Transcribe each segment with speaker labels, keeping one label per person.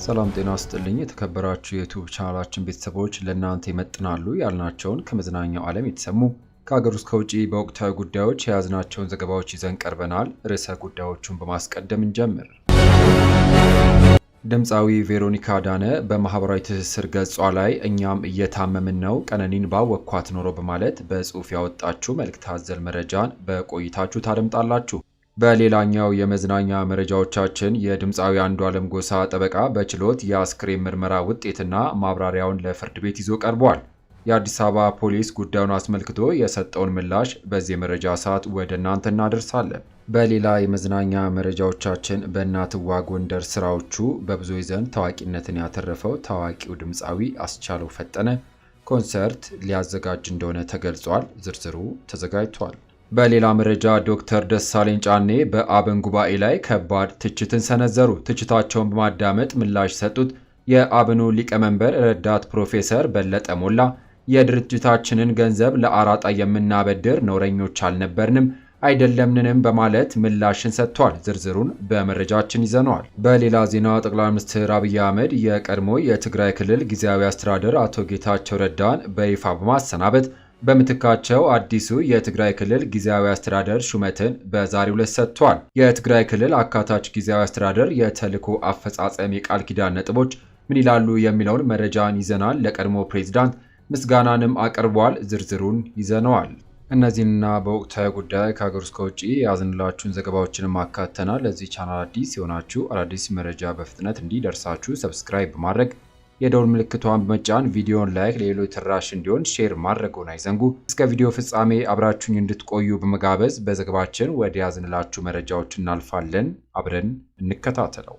Speaker 1: ሰላም ጤና ይስጥልኝ የተከበራችሁ የዩቲዩብ ቻናላችን ቤተሰቦች ለእናንተ ይመጥናሉ ያልናቸውን ከመዝናኛው ዓለም የተሰሙ ከሀገር ውስጥ ከውጪ በወቅታዊ ጉዳዮች የያዝናቸውን ዘገባዎች ይዘን ቀርበናል። ርዕሰ ጉዳዮቹን በማስቀደም እንጀምር። ድምፃዊ ቬሮኒካ አዳነ በማህበራዊ ትስስር ገጿ ላይ እኛም እየታመምን ነው ቀነኒን ባወኳት ኖሮ በማለት በጽሑፍ ያወጣችው መልእክት አዘል መረጃን በቆይታችሁ ታደምጣላችሁ። በሌላኛው የመዝናኛ መረጃዎቻችን የድምፃዊ አንዱዓለም ጎሳ ጠበቃ በችሎት የአስክሬን ምርመራ ውጤትና ማብራሪያውን ለፍርድ ቤት ይዞ ቀርቧል። የአዲስ አበባ ፖሊስ ጉዳዩን አስመልክቶ የሰጠውን ምላሽ በዚህ መረጃ ሰዓት ወደ እናንተ እናደርሳለን። በሌላ የመዝናኛ መረጃዎቻችን በእናትዋ ጎንደር ስራዎቹ በብዙዎች ዘንድ ታዋቂነትን ያተረፈው ታዋቂው ድምፃዊ አስቻለው ፈጠነ ኮንሰርት ሊያዘጋጅ እንደሆነ ተገልጿል። ዝርዝሩ ተዘጋጅቷል። በሌላ መረጃ ዶክተር ደሳለኝ ጫኔ በአብን ጉባኤ ላይ ከባድ ትችትን ሰነዘሩ። ትችታቸውን በማዳመጥ ምላሽ ሰጡት የአብኑ ሊቀመንበር ረዳት ፕሮፌሰር በለጠ ሞላ የድርጅታችንን ገንዘብ ለአራጣ የምናበድር ነውረኞች አልነበርንም አይደለምንም በማለት ምላሽን ሰጥቷል። ዝርዝሩን በመረጃችን ይዘነዋል። በሌላ ዜና ጠቅላይ ሚኒስትር አብይ አህመድ የቀድሞ የትግራይ ክልል ጊዜያዊ አስተዳደር አቶ ጌታቸው ረዳን በይፋ በማሰናበት በምትካቸው አዲሱ የትግራይ ክልል ጊዜያዊ አስተዳደር ሹመትን በዛሬው ዕለት ሰጥቷል። የትግራይ ክልል አካታች ጊዜያዊ አስተዳደር የተልዕኮ አፈጻጸም የቃል ኪዳን ነጥቦች ምን ይላሉ የሚለውን መረጃን ይዘናል። ለቀድሞ ፕሬዝዳንት ምስጋናንም አቅርቧል። ዝርዝሩን ይዘነዋል። እነዚህና በወቅታዊ ጉዳይ ከሀገር ውስጥ ከውጭ ያዝንላችሁን ዘገባዎችንም አካተናል። ለዚህ ቻናል አዲስ የሆናችሁ አዳዲስ መረጃ በፍጥነት እንዲደርሳችሁ ሰብስክራይብ በማድረግ የደውል ምልክቷን በመጫን ቪዲዮን ላይክ ለሌሎች ተደራሽ እንዲሆን ሼር ማድረግዎን አይዘንጉ። እስከ ቪዲዮ ፍጻሜ አብራችሁኝ እንድትቆዩ በመጋበዝ በዘገባችን ወደ ያዝንላችሁ መረጃዎች እናልፋለን። አብረን እንከታተለው።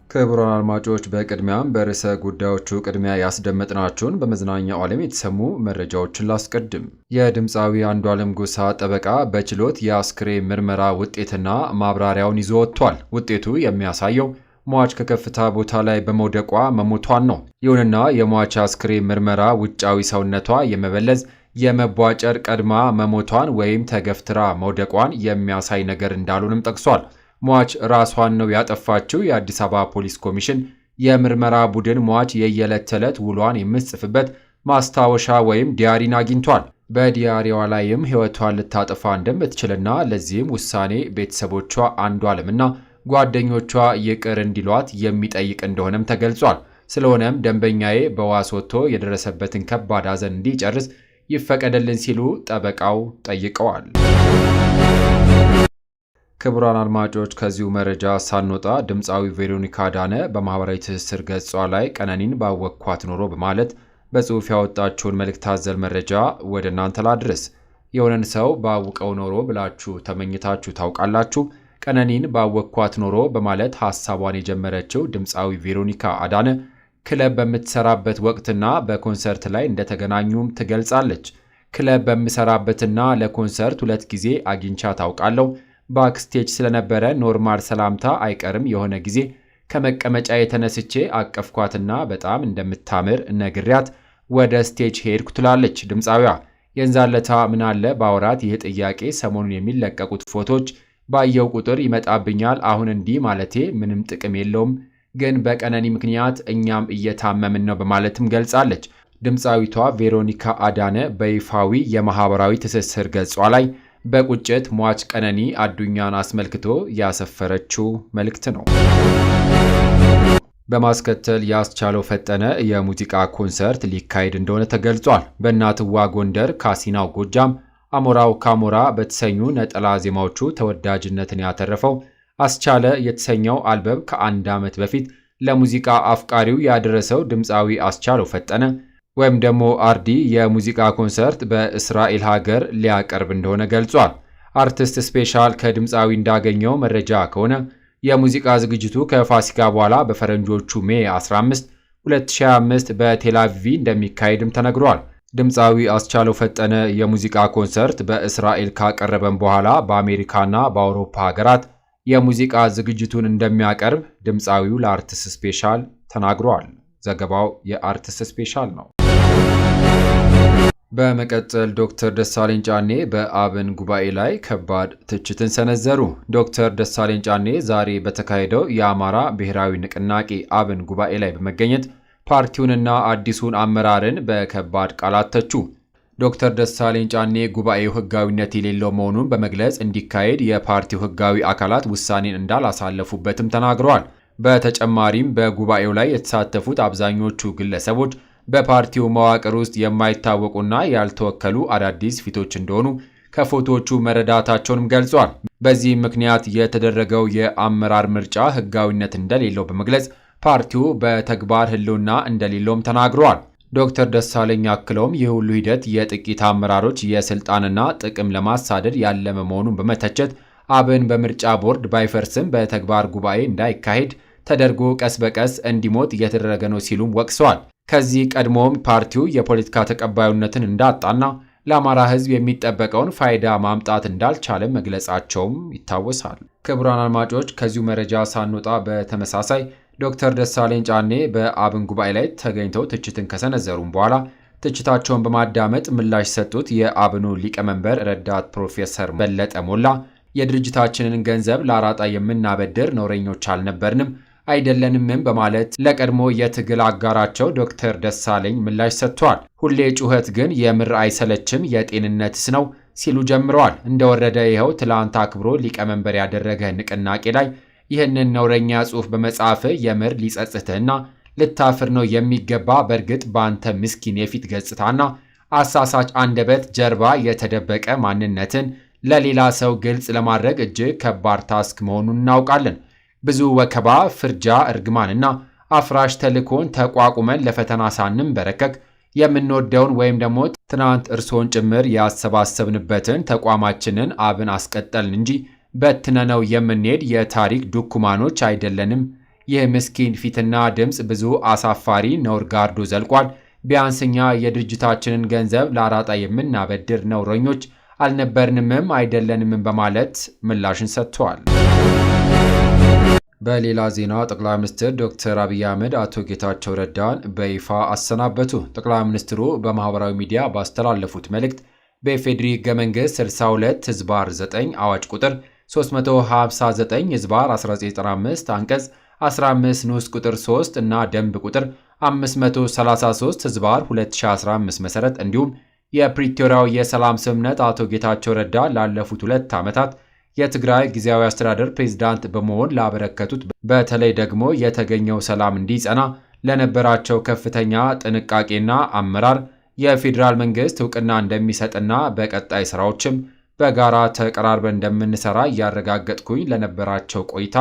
Speaker 1: ክቡራን አድማጮች በቅድሚያም በርዕሰ ጉዳዮቹ ቅድሚያ ያስደመጥናቸውን በመዝናኛው ዓለም የተሰሙ መረጃዎችን ላስቀድም። የድምፃዊ አንዱዓለም ጎሳ ጠበቃ በችሎት የአስክሬን ምርመራ ውጤትና ማብራሪያውን ይዞ ወጥቷል። ውጤቱ የሚያሳየው ሟች ከከፍታ ቦታ ላይ በመውደቋ መሞቷን ነው። ይሁንና የሟች አስክሬን ምርመራ ውጫዊ ሰውነቷ የመበለዝ የመቧጨር ቀድማ መሞቷን ወይም ተገፍትራ መውደቋን የሚያሳይ ነገር እንዳሉንም ጠቅሷል። ሟች ራሷን ነው ያጠፋችው። የአዲስ አበባ ፖሊስ ኮሚሽን የምርመራ ቡድን ሟች የየዕለት ተዕለት ውሏን የምትጽፍበት ማስታወሻ ወይም ዲያሪን አግኝቷል። በዲያሪዋ ላይም ሕይወቷን ልታጠፋ እንደምትችልና ለዚህም ውሳኔ ቤተሰቦቿ አንዱዓለምና ጓደኞቿ ይቅር እንዲሏት የሚጠይቅ እንደሆነም ተገልጿል። ስለሆነም ደንበኛዬ በዋስ ወጥቶ የደረሰበትን ከባድ ሐዘን እንዲጨርስ ይፈቀደልን ሲሉ ጠበቃው ጠይቀዋል። ክቡራን አድማጮች ከዚሁ መረጃ ሳንወጣ ድምፃዊ ቬሮኒካ አዳነ በማህበራዊ ትስስር ገጿ ላይ ቀነኒን ባወኳት ኖሮ በማለት በጽሑፍ ያወጣችውን መልእክት አዘል መረጃ ወደ እናንተ ላድርስ። የሆነን ሰው ባውቀው ኖሮ ብላችሁ ተመኝታችሁ ታውቃላችሁ? ቀነኒን ባወኳት ኖሮ በማለት ሐሳቧን የጀመረችው ድምፃዊ ቬሮኒካ አዳነ ክለብ በምትሰራበት ወቅትና በኮንሰርት ላይ እንደተገናኙም ትገልጻለች። ክለብ በምሰራበትና ለኮንሰርት 2 ጊዜ አግኝቻ ታውቃለሁ። ባክስቴጅ ስለነበረ ኖርማል ሰላምታ አይቀርም። የሆነ ጊዜ ከመቀመጫ የተነስቼ አቀፍኳትና በጣም እንደምታምር ነግሪያት ወደ ስቴጅ ሄድኩ ትላለች ድምፃዊዋ። የንዛለታ ምን አለ ባወራት ይህ ጥያቄ ሰሞኑን የሚለቀቁት ፎቶች ባየው ቁጥር ይመጣብኛል። አሁን እንዲህ ማለቴ ምንም ጥቅም የለውም፣ ግን በቀነኒ ምክንያት እኛም እየታመምን ነው በማለትም ገልጻለች። ድምፃዊቷ ቬሮኒካ አዳነ በይፋዊ የማህበራዊ ትስስር ገጿ ላይ በቁጭት ሟች ቀነኒ አዱኛን አስመልክቶ ያሰፈረችው መልእክት ነው። በማስከተል የአስቻለው ፈጠነ የሙዚቃ ኮንሰርት ሊካሄድ እንደሆነ ተገልጿል። በእናትዋ ጎንደር፣ ካሲናው ጎጃም፣ አሞራው ካሞራ በተሰኙ ነጠላ ዜማዎቹ ተወዳጅነትን ያተረፈው አስቻለ የተሰኘው አልበም ከ1 ዓመት በፊት ለሙዚቃ አፍቃሪው ያደረሰው ድምፃዊ አስቻለው ፈጠነ ወይም ደግሞ አርዲ የሙዚቃ ኮንሰርት በእስራኤል ሀገር ሊያቀርብ እንደሆነ ገልጿል። አርቲስት ስፔሻል ከድምፃዊ እንዳገኘው መረጃ ከሆነ የሙዚቃ ዝግጅቱ ከፋሲካ በኋላ በፈረንጆቹ ሜይ 15 2025 በቴልአቪቭ እንደሚካሄድም ተነግሯል። ድምፃዊ አስቻለው ፈጠነ የሙዚቃ ኮንሰርት በእስራኤል ካቀረበም በኋላ በአሜሪካና በአውሮፓ ሀገራት የሙዚቃ ዝግጅቱን እንደሚያቀርብ ድምፃዊው ለአርቲስት ስፔሻል ተናግሯል። ዘገባው የአርቲስት ስፔሻል ነው። በመቀጠል ዶክተር ደሳለኝ ጫኔ በአብን ጉባኤ ላይ ከባድ ትችትን ሰነዘሩ። ዶክተር ደሳለኝ ጫኔ ዛሬ በተካሄደው የአማራ ብሔራዊ ንቅናቄ አብን ጉባኤ ላይ በመገኘት ፓርቲውንና አዲሱን አመራርን በከባድ ቃላት ተቹ። ዶክተር ደሳለኝ ጫኔ ጉባኤው ሕጋዊነት የሌለው መሆኑን በመግለጽ እንዲካሄድ የፓርቲው ሕጋዊ አካላት ውሳኔን እንዳላሳለፉበትም ተናግረዋል። በተጨማሪም በጉባኤው ላይ የተሳተፉት አብዛኞቹ ግለሰቦች በፓርቲው መዋቅር ውስጥ የማይታወቁና ያልተወከሉ አዳዲስ ፊቶች እንደሆኑ ከፎቶዎቹ መረዳታቸውንም ገልጿል። በዚህም ምክንያት የተደረገው የአመራር ምርጫ ሕጋዊነት እንደሌለው በመግለጽ ፓርቲው በተግባር ሕልውና እንደሌለውም ተናግረዋል። ዶክተር ደሳለኝ አክለውም ይህ ሁሉ ሂደት የጥቂት አመራሮች የስልጣንና ጥቅም ለማሳደድ ያለመ መሆኑን በመተቸት አብን በምርጫ ቦርድ ባይፈርስም በተግባር ጉባኤ እንዳይካሄድ ተደርጎ ቀስ በቀስ እንዲሞት እየተደረገ ነው ሲሉም ወቅሰዋል። ከዚህ ቀድሞም ፓርቲው የፖለቲካ ተቀባዩነትን እንዳጣና ለአማራ ሕዝብ የሚጠበቀውን ፋይዳ ማምጣት እንዳልቻለም መግለጻቸውም ይታወሳል። ክቡራን አድማጮች፣ ከዚሁ መረጃ ሳንወጣ በተመሳሳይ ዶክተር ደሳለኝ ጫኔ በአብን ጉባኤ ላይ ተገኝተው ትችትን ከሰነዘሩም በኋላ ትችታቸውን በማዳመጥ ምላሽ ሰጡት የአብኑ ሊቀመንበር ረዳት ፕሮፌሰር በለጠ ሞላ የድርጅታችንን ገንዘብ ለአራጣ የምናበድር ነውረኞች አልነበርንም አይደለንምም በማለት ለቀድሞ የትግል አጋራቸው ዶክተር ደሳለኝ ምላሽ ሰጥተዋል። ሁሌ ጩኸት ግን የምር አይሰለችም የጤንነትስ ነው ሲሉ ጀምረዋል። እንደወረደ ይኸው ትላንት አክብሮ ሊቀመንበር ያደረገ ንቅናቄ ላይ ይህንን ነውረኛ ጽሑፍ በመጻፍ የምር ሊጸጽትህና ልታፍር ነው የሚገባ። በእርግጥ በአንተ ምስኪን የፊት ገጽታና አሳሳች አንደበት ጀርባ የተደበቀ ማንነትን ለሌላ ሰው ግልጽ ለማድረግ እጅግ ከባድ ታስክ መሆኑን እናውቃለን። ብዙ ወከባ፣ ፍርጃ፣ እርግማንና አፍራሽ ተልእኮን ተቋቁመን ለፈተና ሳንንበረከክ የምንወደውን ወይም ደግሞ ትናንት እርሶን ጭምር ያሰባሰብንበትን ተቋማችንን አብን አስቀጠልን እንጂ በትነነው የምንሄድ የታሪክ ዱኩማኖች አይደለንም። ይህ ምስኪን ፊትና ድምፅ ብዙ አሳፋሪ ነውር ጋርዶ ዘልቋል። ቢያንስ እኛ የድርጅታችንን ገንዘብ ለአራጣ የምናበድር ነውረኞች አልነበርንምም አይደለንምም በማለት ምላሽን ሰጥተዋል። በሌላ ዜና ጠቅላይ ሚኒስትር ዶክተር አብይ አህመድ አቶ ጌታቸው ረዳን በይፋ አሰናበቱ። ጠቅላይ ሚኒስትሩ በማህበራዊ ሚዲያ ባስተላለፉት መልእክት በኢፌዴሪ ሕገ መንግሥት 62/9 አዋጅ ቁጥር 359/1995 አንቀጽ 15 ንዑስ ቁጥር 3 እና ደንብ ቁጥር 533/2015 መሠረት እንዲሁም የፕሪቶሪያው የሰላም ስምምነት አቶ ጌታቸው ረዳ ላለፉት 2 ዓመታት የትግራይ ጊዜያዊ አስተዳደር ፕሬዝዳንት በመሆን ላበረከቱት በተለይ ደግሞ የተገኘው ሰላም እንዲጸና ለነበራቸው ከፍተኛ ጥንቃቄና አመራር የፌዴራል መንግስት እውቅና እንደሚሰጥና በቀጣይ ስራዎችም በጋራ ተቀራርበን እንደምንሰራ እያረጋገጥኩኝ ለነበራቸው ቆይታ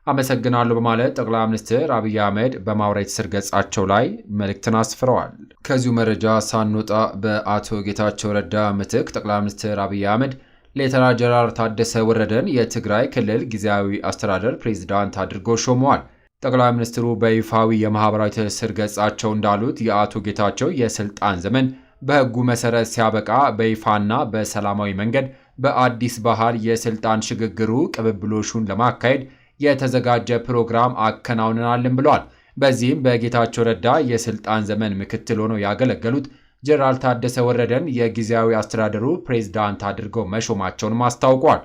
Speaker 1: አመሰግናለሁ በማለት ጠቅላይ ሚኒስትር አብይ አህመድ በማህበራዊ ትስስር ገጻቸው ላይ መልእክትን አስፍረዋል። ከዚሁ መረጃ ሳንወጣ በአቶ ጌታቸው ረዳ ምትክ ጠቅላይ ሚኒስትር አብይ አህመድ ሌተና ጀነራል ታደሰ ወረደን የትግራይ ክልል ጊዜያዊ አስተዳደር ፕሬዝዳንት አድርገው ሾመዋል። ጠቅላይ ሚኒስትሩ በይፋዊ የማህበራዊ ትስስር ገጻቸው እንዳሉት የአቶ ጌታቸው የስልጣን ዘመን በሕጉ መሰረት ሲያበቃ በይፋና በሰላማዊ መንገድ በአዲስ ባህል የስልጣን ሽግግሩ ቅብብሎሹን ለማካሄድ የተዘጋጀ ፕሮግራም አከናውነናልን ብለዋል። በዚህም በጌታቸው ረዳ የስልጣን ዘመን ምክትል ሆነው ያገለገሉት ጀነራል ታደሰ ወረደን የጊዜያዊ አስተዳደሩ ፕሬዝዳንት አድርገው መሾማቸውንም አስታውቋል።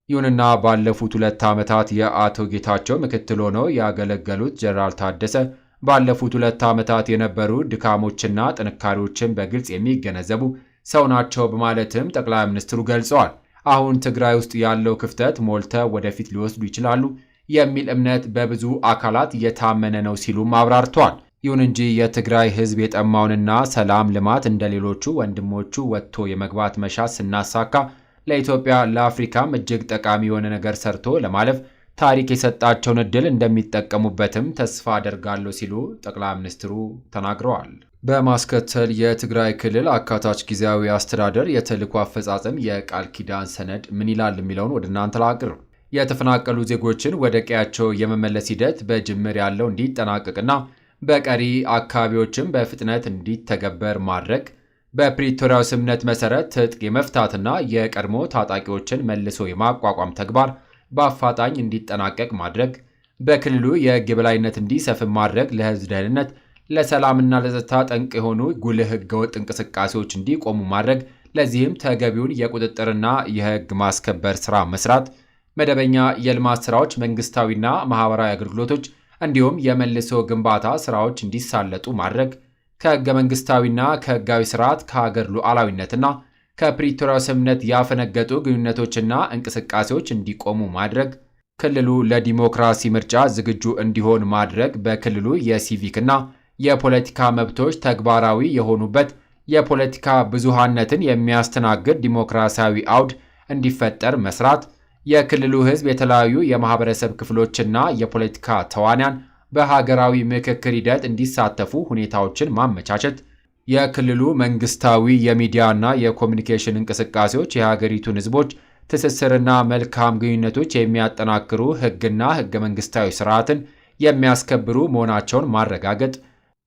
Speaker 1: ይሁንና ባለፉት 2 ዓመታት የአቶ ጌታቸው ምክትል ሆነው ያገለገሉት ጀነራል ታደሰ ባለፉት 2 ዓመታት የነበሩ ድካሞችና ጥንካሬዎችን በግልጽ የሚገነዘቡ ሰው ናቸው በማለትም ጠቅላይ ሚኒስትሩ ገልጸዋል። አሁን ትግራይ ውስጥ ያለው ክፍተት ሞልተው ወደፊት ሊወስዱ ይችላሉ የሚል እምነት በብዙ አካላት እየታመነ ነው ሲሉም አብራርተዋል። ይሁን እንጂ የትግራይ ሕዝብ የጠማውንና ሰላም፣ ልማት እንደሌሎቹ ወንድሞቹ ወጥቶ የመግባት መሻት ስናሳካ ለኢትዮጵያ ለአፍሪካም እጅግ ጠቃሚ የሆነ ነገር ሰርቶ ለማለፍ ታሪክ የሰጣቸውን ዕድል እንደሚጠቀሙበትም ተስፋ አደርጋለሁ ሲሉ ጠቅላይ ሚኒስትሩ ተናግረዋል። በማስከተል የትግራይ ክልል አካታች ጊዜያዊ አስተዳደር የተልዕኮ አፈጻጸም የቃል ኪዳን ሰነድ ምን ይላል የሚለውን ወደ እናንተ ላቅርብ። የተፈናቀሉ ዜጎችን ወደ ቀያቸው የመመለስ ሂደት በጅምር ያለው እንዲጠናቀቅና በቀሪ አካባቢዎችም በፍጥነት እንዲተገበር ማድረግ፣ በፕሪቶሪያው ስምምነት መሰረት ትጥቅ የመፍታትና የቀድሞ ታጣቂዎችን መልሶ የማቋቋም ተግባር በአፋጣኝ እንዲጠናቀቅ ማድረግ፣ በክልሉ የሕግ የበላይነት እንዲሰፍን ማድረግ ለሕዝብ ደህንነት ለሰላምና ለጸጥታ ጠንቅ የሆኑ ጉልህ ህገወጥ እንቅስቃሴዎች እንዲቆሙ ማድረግ፣ ለዚህም ተገቢውን የቁጥጥርና የህግ ማስከበር ስራ መስራት፣ መደበኛ የልማት ስራዎች፣ መንግስታዊና ማህበራዊ አገልግሎቶች እንዲሁም የመልሶ ግንባታ ስራዎች እንዲሳለጡ ማድረግ፣ ከህገ መንግስታዊና ከህጋዊ ስርዓት ከሀገር ሉዓላዊነትና ከፕሪቶሪያው ስምምነት ያፈነገጡ ግንኙነቶችና እንቅስቃሴዎች እንዲቆሙ ማድረግ፣ ክልሉ ለዲሞክራሲ ምርጫ ዝግጁ እንዲሆን ማድረግ፣ በክልሉ የሲቪክና የፖለቲካ መብቶች ተግባራዊ የሆኑበት የፖለቲካ ብዙሃነትን የሚያስተናግድ ዲሞክራሲያዊ አውድ እንዲፈጠር መስራት፣ የክልሉ ህዝብ የተለያዩ የማህበረሰብ ክፍሎችና የፖለቲካ ተዋንያን በሀገራዊ ምክክር ሂደት እንዲሳተፉ ሁኔታዎችን ማመቻቸት፣ የክልሉ መንግስታዊ የሚዲያና የኮሚኒኬሽን እንቅስቃሴዎች የሀገሪቱን ህዝቦች ትስስርና መልካም ግንኙነቶች የሚያጠናክሩ ህግና ህገ መንግስታዊ ስርዓትን የሚያስከብሩ መሆናቸውን ማረጋገጥ።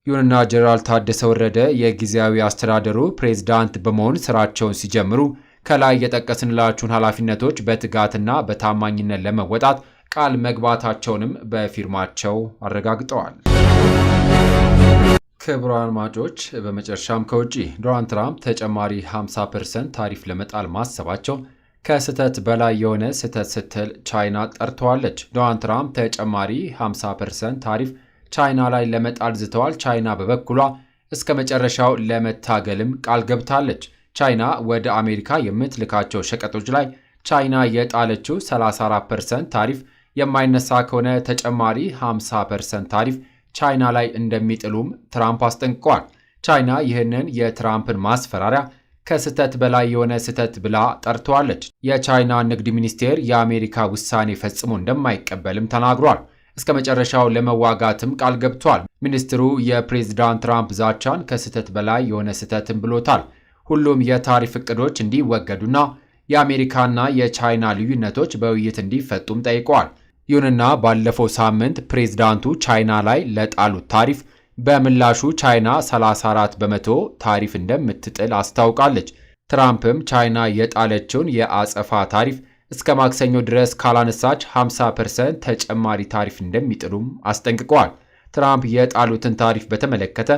Speaker 1: ይሁንና ጀነራል ታደሰ ወረደ የጊዜያዊ አስተዳደሩ ፕሬዝዳንት በመሆን ስራቸውን ሲጀምሩ ከላይ የጠቀስንላችሁን ኃላፊነቶች በትጋትና በታማኝነት ለመወጣት ቃል መግባታቸውንም በፊርማቸው አረጋግጠዋል። ክቡራን አድማጮች፣ በመጨረሻም ከውጪ ዶናልድ ትራምፕ ተጨማሪ 50% ታሪፍ ለመጣል ማሰባቸው ከስህተት በላይ የሆነ ስህተት ስትል ቻይና ጠርተዋለች። ዶናልድ ትራምፕ ተጨማሪ 50% ታሪፍ ቻይና ላይ ለመጣል ዝተዋል። ቻይና በበኩሏ እስከ መጨረሻው ለመታገልም ቃል ገብታለች። ቻይና ወደ አሜሪካ የምትልካቸው ሸቀጦች ላይ ቻይና የጣለችው 34% ታሪፍ የማይነሳ ከሆነ ተጨማሪ 50% ታሪፍ ቻይና ላይ እንደሚጥሉም ትራምፕ አስጠንቅቀዋል። ቻይና ይህንን የትራምፕን ማስፈራሪያ ከስህተት በላይ የሆነ ስህተት ብላ ጠርተዋለች። የቻይና ንግድ ሚኒስቴር የአሜሪካ ውሳኔ ፈጽሞ እንደማይቀበልም ተናግሯል። እስከ መጨረሻው ለመዋጋትም ቃል ገብቷል። ሚኒስትሩ የፕሬዝዳንት ትራምፕ ዛቻን ከስህተት በላይ የሆነ ስህተትም ብሎታል። ሁሉም የታሪፍ እቅዶች እንዲወገዱና የአሜሪካና የቻይና ልዩነቶች በውይይት እንዲፈቱም ጠይቀዋል። ይሁንና ባለፈው ሳምንት ፕሬዝዳንቱ ቻይና ላይ ለጣሉት ታሪፍ በምላሹ ቻይና 34 በመቶ ታሪፍ እንደምትጥል አስታውቃለች። ትራምፕም ቻይና የጣለችውን የአጸፋ ታሪፍ እስከ ማክሰኞ ድረስ ካላነሳች 50% ተጨማሪ ታሪፍ እንደሚጥሉም አስጠንቅቀዋል። ትራምፕ የጣሉትን ታሪፍ በተመለከተ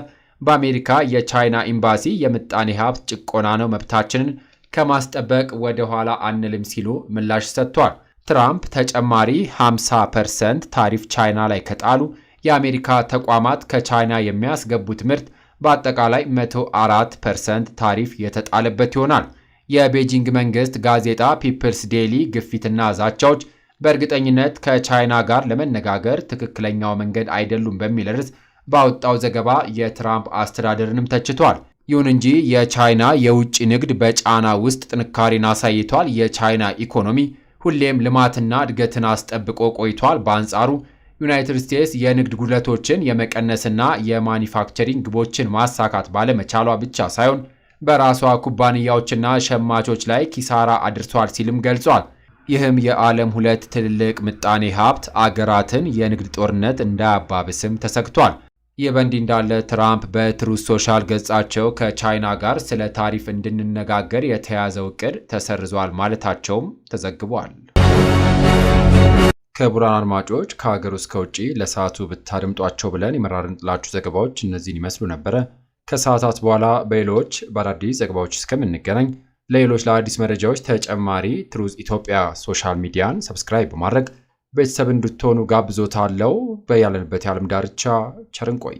Speaker 1: በአሜሪካ የቻይና ኤምባሲ የምጣኔ ሀብት ጭቆና ነው፣ መብታችንን ከማስጠበቅ ወደ ኋላ አንልም ሲሉ ምላሽ ሰጥቷል። ትራምፕ ተጨማሪ 50% ታሪፍ ቻይና ላይ ከጣሉ የአሜሪካ ተቋማት ከቻይና የሚያስገቡት ምርት በአጠቃላይ 104% ታሪፍ የተጣለበት ይሆናል። የቤጂንግ መንግስት ጋዜጣ ፒፕልስ ዴይሊ ግፊትና ዛቻዎች በእርግጠኝነት ከቻይና ጋር ለመነጋገር ትክክለኛው መንገድ አይደሉም በሚል ርዕስ ባወጣው ዘገባ የትራምፕ አስተዳደርንም ተችቷል። ይሁን እንጂ የቻይና የውጭ ንግድ በጫና ውስጥ ጥንካሬን አሳይቷል። የቻይና ኢኮኖሚ ሁሌም ልማትና እድገትን አስጠብቆ ቆይቷል። በአንጻሩ ዩናይትድ ስቴትስ የንግድ ጉድለቶችን የመቀነስና የማኒፋክቸሪንግ ግቦችን ማሳካት ባለመቻሏ ብቻ ሳይሆን በራሷ ኩባንያዎችና ሸማቾች ላይ ኪሳራ አድርሷል ሲልም ገልጿል። ይህም የዓለም ሁለት ትልልቅ ምጣኔ ሀብት አገራትን የንግድ ጦርነት እንዳያባብስም ተሰግቷል። ይህ በእንዲህ እንዳለ ትራምፕ በትሩዝ ሶሻል ገጻቸው ከቻይና ጋር ስለ ታሪፍ እንድንነጋገር የተያዘው እቅድ ተሰርዟል ማለታቸውም ተዘግቧል። ክቡራን አድማጮች፣ ከሀገር ውስጥ ከውጭ ለሰዓቱ ብታደምጧቸው ብለን የመራርንላችሁ ዘገባዎች እነዚህን ይመስሉ ነበረ። ከሰዓታት በኋላ በሌሎች በአዳዲስ ዘገባዎች እስከምንገናኝ ለሌሎች ለአዲስ መረጃዎች ተጨማሪ ትሩዝ ኢትዮጵያ ሶሻል ሚዲያን ሰብስክራይብ በማድረግ ቤተሰብ እንድትሆኑ ጋብዞታለሁ። በያለንበት የዓለም ዳርቻ ቸር እንቆይ።